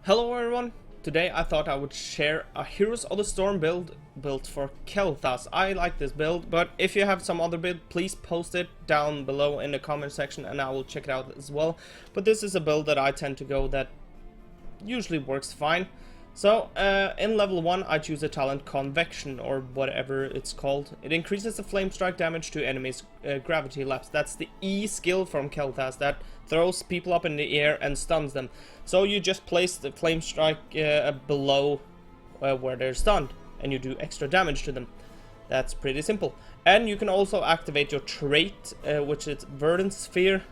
Hello everyone! Today I thought I would share a Heroes of the Storm build built for Kael'Thas. I like this build, but if you have some other build, please post it down below in the comment section and I will check it out as well. But this is a build that I tend to go that usually works fine. So, in level 1 I choose a talent Convection, or whatever it's called. It increases the flame strike damage to enemies' gravity lapse. That's the E skill from Kael'Thas that throws people up in the air and stuns them. So you just place the flame strike below where they're stunned, and you do extra damage to them. That's pretty simple. And you can also activate your trait, which is Verdant Sphere,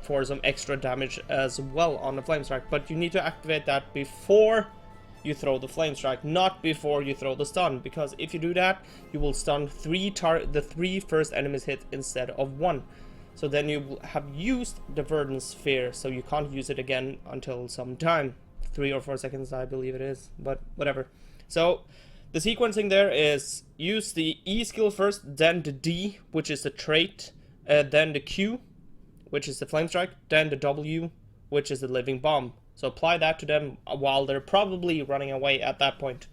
for some extra damage as well on the flame strike. But you need to activate that before you throw the flame strike, not before you throw the stun, because if you do that, you will stun the three first enemies hit instead of one. So then you will have used the Verdant Sphere, so you can't use it again until some time. 3 or 4 seconds, I believe it is, but whatever. So the sequencing there is use the E skill first, then the D, which is the trait, then the Q, which is the flame strike, then the W, which is the living bomb. So apply that to them while they're probably running away at that point.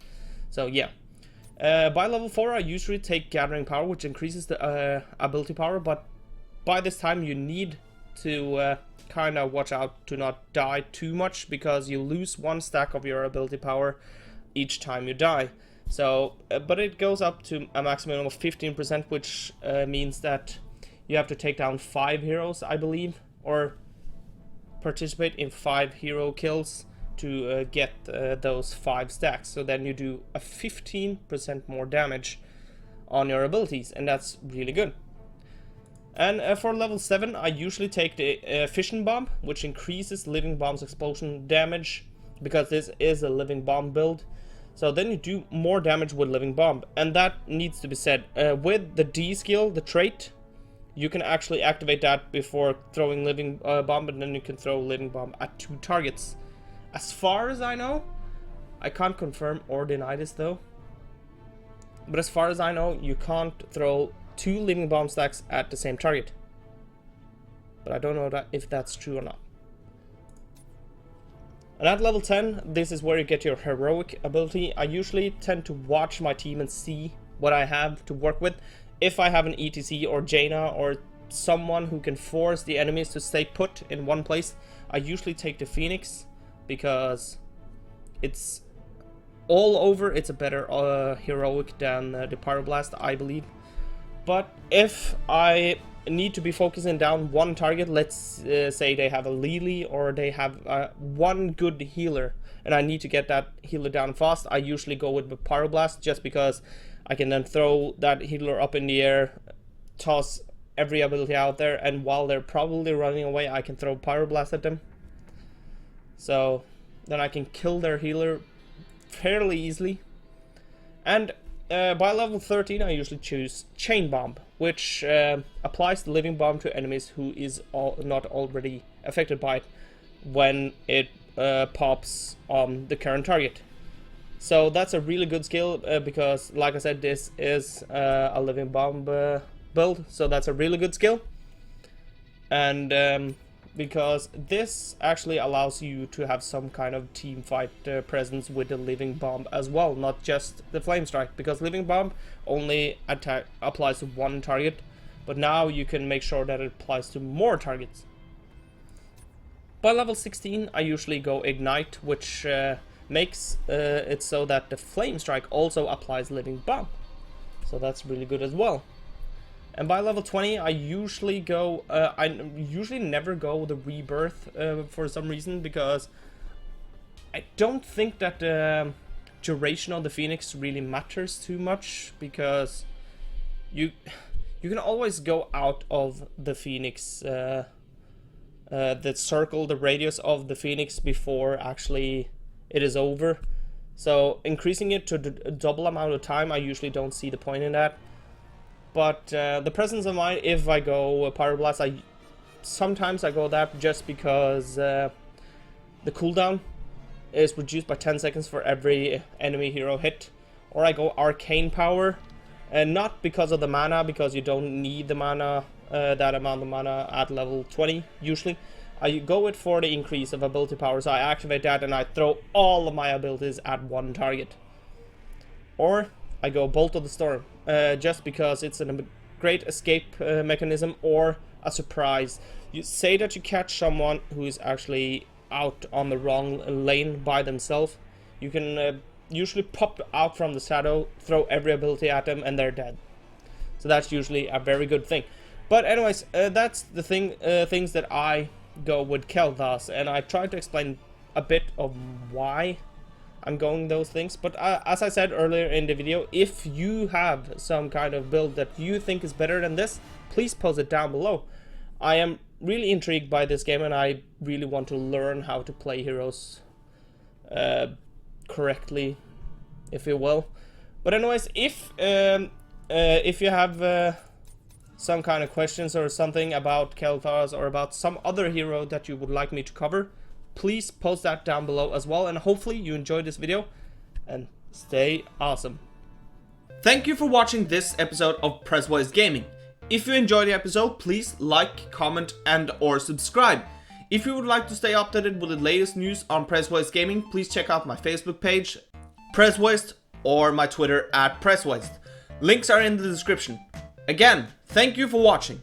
So yeah. By level 4 I usually take Gathering Power, which increases the ability power, but by this time you need to kind of watch out to not die too much, because you lose 1 stack of your ability power each time you die. So, but it goes up to a maximum of 15%, which means that you have to take down 5 heroes, I believe, or participate in 5 hero kills to get those 5 stacks. So then you do a 15% more damage on your abilities, and that's really good. And for level 7 I usually take the Fission Bomb, which increases Living Bomb's explosion damage, because this is a Living Bomb build. So then you do more damage with Living Bomb, and that needs to be said. With the D skill, the trait, you can actually activate that before throwing Living Bomb, and then you can throw Living Bomb at 2 targets. As far as I know, I can't confirm or deny this though, but as far as I know, you can't throw 2 Living Bomb stacks at the same target. But I don't know if that's true or not. And at level 10, this is where you get your heroic ability. I usually tend to watch my team and see what I have to work with. If I have an ETC or Jaina or someone who can force the enemies to stay put in one place, I usually take the Phoenix, because it's all over. It's a better heroic than the Pyroblast, I believe. But if I need to be focusing down one target, let's say they have a Lily or they have one good healer, and I need to get that healer down fast, I usually go with the Pyroblast, just because I can then throw that healer up in the air, toss every ability out there, and while they're probably running away, I can throw Pyroblast at them. So then I can kill their healer fairly easily. And by level 13 I usually choose Chain Bomb, which applies the Living Bomb to enemies who is not already affected by it when it pops on the current target. So that's a really good skill, because like I said, this is a Living Bomb build, so that's a really good skill. And because this actually allows you to have some kind of team fight presence with the Living Bomb as well, not just the Flame Strike, because Living Bomb only applies to 1 target, but now you can make sure that it applies to more targets. By level 16 I usually go Ignite, which makes it so that the Flame Strike also applies Living Bomb, so that's really good as well. And by level 20 I usually go, I usually never go the Rebirth for some reason, because I don't think that the duration of the Phoenix really matters too much, because you can always go out of the Phoenix, the circle, the radius of the Phoenix before actually it is over. So increasing it to the double amount of time, I usually don't see the point in that. But the presence of mind, if I go Pyroblast, sometimes I go that just because the cooldown is reduced by 10 seconds for every enemy hero hit. Or I go Arcane Power, and not because of the mana, because you don't need the mana, that amount of mana at level 20 usually, I go with 40 increase of ability power, so I activate that and I throw all of my abilities at one target. Or I go Bolt of the Storm, just because it's a great escape mechanism or a surprise. You say that you catch someone who is actually out on the wrong lane by themselves. You can usually pop out from the shadow, throw every ability at them, and they're dead. So that's usually a very good thing. But anyways, that's the things that I go with Kael'Thas, and I tried to explain a bit of why I'm going those things. But as I said earlier in the video, if you have some kind of build that you think is better than this, please post it down below. I am really intrigued by this game, and I really want to learn how to play heroes correctly, if you will. But anyways, if you have some kind of questions or something about Kael'Thas or about some other hero that you would like me to cover, please post that down below as well, and hopefully you enjoyed this video, and stay awesome. Thank you for watching this episode of PrezWaste Gaming. If you enjoyed the episode, please like, comment, and or subscribe. If you would like to stay updated with the latest news on PrezWaste Gaming, please check out my Facebook page, PrezWaste, or my Twitter @PrezWaste. Links are in the description. Again, thank you for watching.